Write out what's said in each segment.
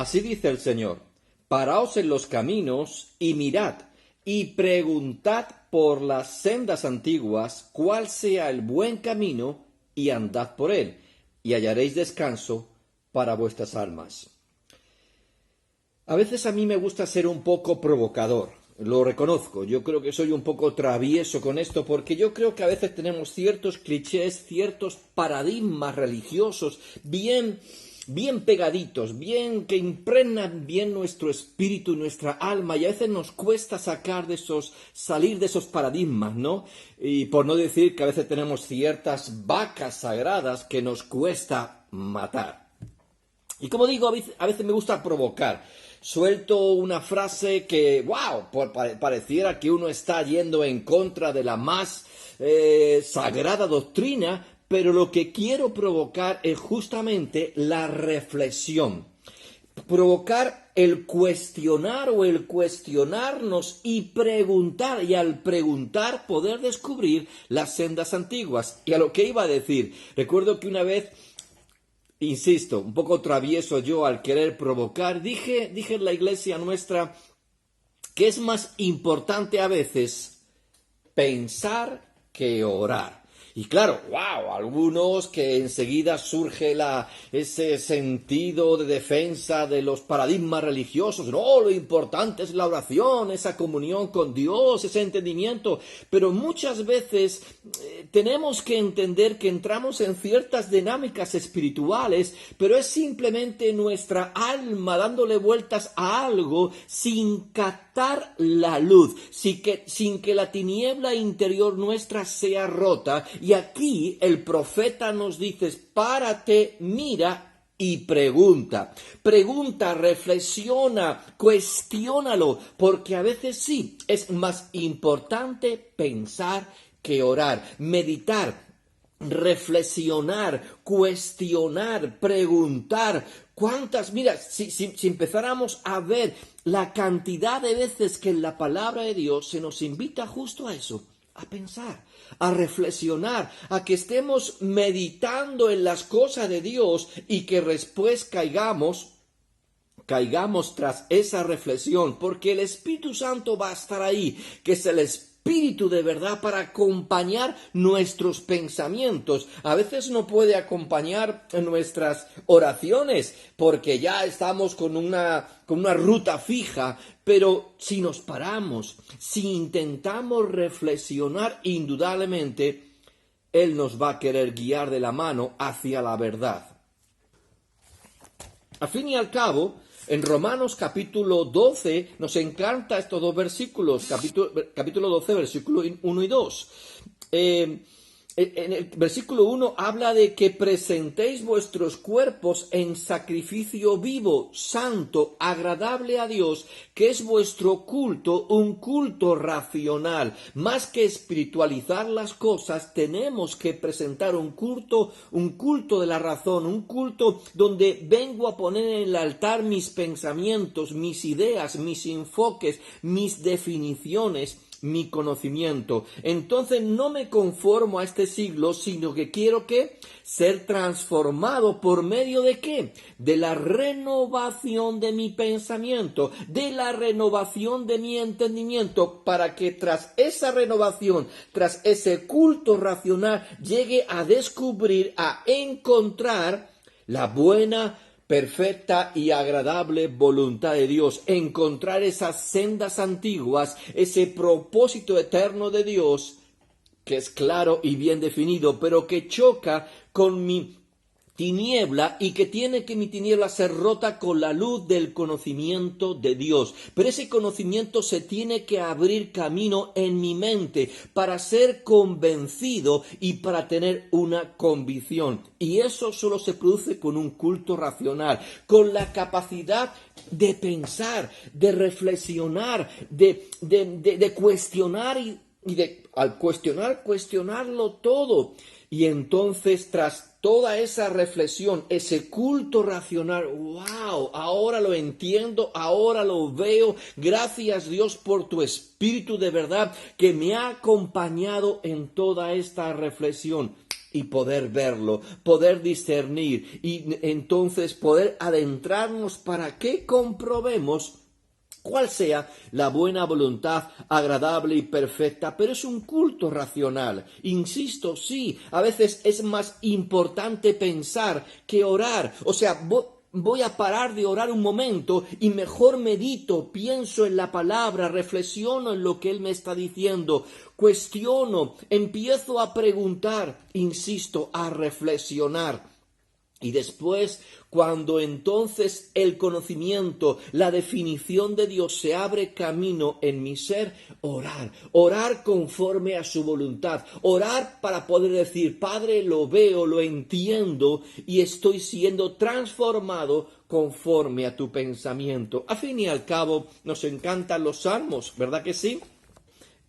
Así dice el Señor: paraos en los caminos y mirad, y preguntad por las sendas antiguas cuál sea el buen camino, y andad por él, y hallaréis descanso para vuestras almas. A veces a mí me gusta ser un poco provocador, lo reconozco. Yo creo que soy un poco travieso con esto, porque yo creo que a veces tenemos ciertos clichés, ciertos paradigmas religiosos bien pegaditos, bien que impregnan bien nuestro espíritu y nuestra alma, y a veces nos cuesta salir de esos paradigmas, ¿no? Y por no decir que a veces tenemos ciertas vacas sagradas que nos cuesta matar. Y como digo, a veces me gusta provocar. Suelto una frase que, wow, pareciera que uno está yendo en contra de la más sagrada doctrina, pero lo que quiero provocar es justamente la reflexión. Provocar el cuestionar o el cuestionarnos y preguntar, y al preguntar poder descubrir las sendas antiguas. Y a lo que iba a decir, recuerdo que una vez, insisto, un poco travieso yo al querer provocar, dije en la iglesia nuestra que es más importante a veces pensar que orar. Y claro, wow, algunos que enseguida surge ese sentido de defensa de los paradigmas religiosos. No, lo importante es la oración, esa comunión con Dios, ese entendimiento. Pero muchas veces tenemos que entender que entramos en ciertas dinámicas espirituales, pero es simplemente nuestra alma dándole vueltas a algo sin captar la luz, sin que la tiniebla interior nuestra sea rota. Y aquí el profeta nos dice: párate, mira y pregunta. Pregunta, reflexiona, cuestiónalo, porque a veces sí, es más importante pensar que orar, meditar, reflexionar, cuestionar, preguntar. Mira, si empezáramos a ver la cantidad de veces que en la palabra de Dios se nos invita justo a eso, a pensar, a reflexionar, a que estemos meditando en las cosas de Dios y que después caigamos tras esa reflexión, porque el Espíritu Santo va a estar ahí, que es el Espíritu de verdad para acompañar nuestros pensamientos. A veces no puede acompañar nuestras oraciones porque ya estamos con una ruta fija, pero si nos paramos, si intentamos reflexionar, indudablemente Él nos va a querer guiar de la mano hacia la verdad. Al fin y al cabo, en Romanos capítulo 12 nos encanta estos dos versículos, capítulo 12, versículo 1 y 2. En el versículo 1 habla de que presentéis vuestros cuerpos en sacrificio vivo, santo, agradable a Dios, que es vuestro culto, un culto racional. Más que espiritualizar las cosas, tenemos que presentar un culto de la razón, un culto donde vengo a poner en el altar mis pensamientos, mis ideas, mis enfoques, mis definiciones, mi conocimiento. Entonces no me conformo a este siglo, sino que quiero ser transformado por medio de ¿qué? De la renovación de mi pensamiento, de la renovación de mi entendimiento, para que tras esa renovación, tras ese culto racional, llegue a descubrir, a encontrar la buena, perfecta y agradable voluntad de Dios, encontrar esas sendas antiguas, ese propósito eterno de Dios que es claro y bien definido, pero que choca con mi tiniebla y que tiene que mi tiniebla ser rota con la luz del conocimiento de Dios. Pero ese conocimiento se tiene que abrir camino en mi mente para ser convencido y para tener una convicción. Y eso solo se produce con un culto racional, con la capacidad de pensar, de reflexionar, de cuestionar y al cuestionarlo todo. Y entonces, tras toda esa reflexión, ese culto racional, wow, ahora lo entiendo, ahora lo veo. Gracias, Dios, por tu Espíritu de verdad que me ha acompañado en toda esta reflexión. y poder verlo, poder discernir y entonces poder adentrarnos para que comprobemos cuál sea la buena voluntad agradable y perfecta, pero es un culto racional. Insisto, sí, a veces es más importante pensar que orar. O sea, voy a parar de orar un momento y mejor medito, pienso en la palabra, reflexiono en lo que Él me está diciendo, cuestiono, empiezo a preguntar, insisto, a reflexionar. Y después, cuando entonces el conocimiento, la definición de Dios se abre camino en mi ser, orar conforme a su voluntad, orar para poder decir, Padre, lo veo, lo entiendo y estoy siendo transformado conforme a tu pensamiento. A fin y al cabo, nos encantan los salmos, ¿verdad que sí?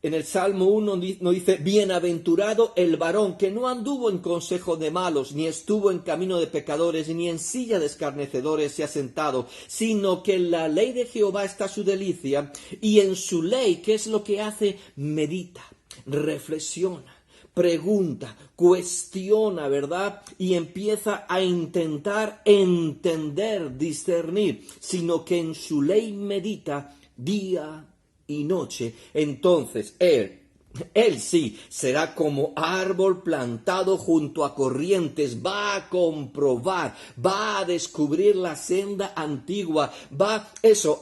En el Salmo 1 nos dice, bienaventurado el varón que no anduvo en consejo de malos, ni estuvo en camino de pecadores, ni en silla de escarnecedores se ha sentado, sino que en la ley de Jehová está su delicia, y en su ley, ¿qué es lo que hace? Medita, reflexiona, pregunta, cuestiona, ¿verdad? Y empieza a intentar entender, discernir, sino que en su ley medita día y noche. Entonces él sí será como árbol plantado junto a corrientes, va a comprobar, va a descubrir la senda antigua, va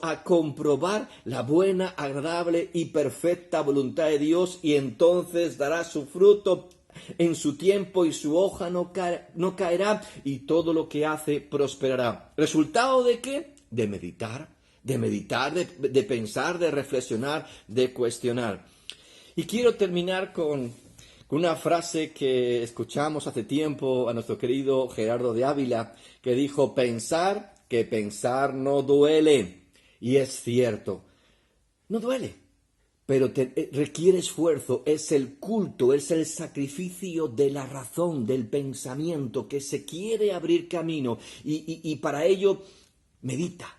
a comprobar la buena, agradable y perfecta voluntad de Dios, y entonces dará su fruto en su tiempo y su hoja no caerá y todo lo que hace prosperará. ¿Resultado de qué? De meditar, de pensar, de reflexionar, de cuestionar. Y quiero terminar con una frase que escuchamos hace tiempo a nuestro querido Gerardo de Ávila, que dijo, pensar que pensar no duele. Y es cierto, no duele, pero requiere esfuerzo, es el culto, es el sacrificio de la razón, del pensamiento, que se quiere abrir camino y para ello medita,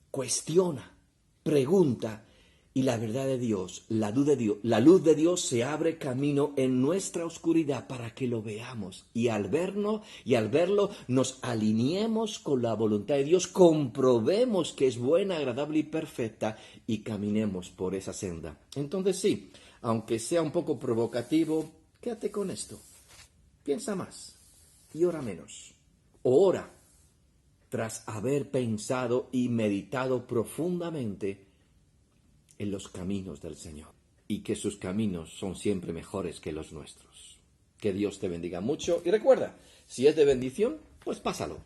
cuestiona, pregunta, y la verdad de Dios, la luz de Dios se abre camino en nuestra oscuridad para que lo veamos. Y al verlo, nos alineemos con la voluntad de Dios, comprobemos que es buena, agradable y perfecta y caminemos por esa senda. Entonces sí, aunque sea un poco provocativo, quédate con esto. Piensa más y ora menos. O ora tras haber pensado y meditado profundamente en los caminos del Señor, y que sus caminos son siempre mejores que los nuestros. Que Dios te bendiga mucho y recuerda, si es de bendición, pues pásalo.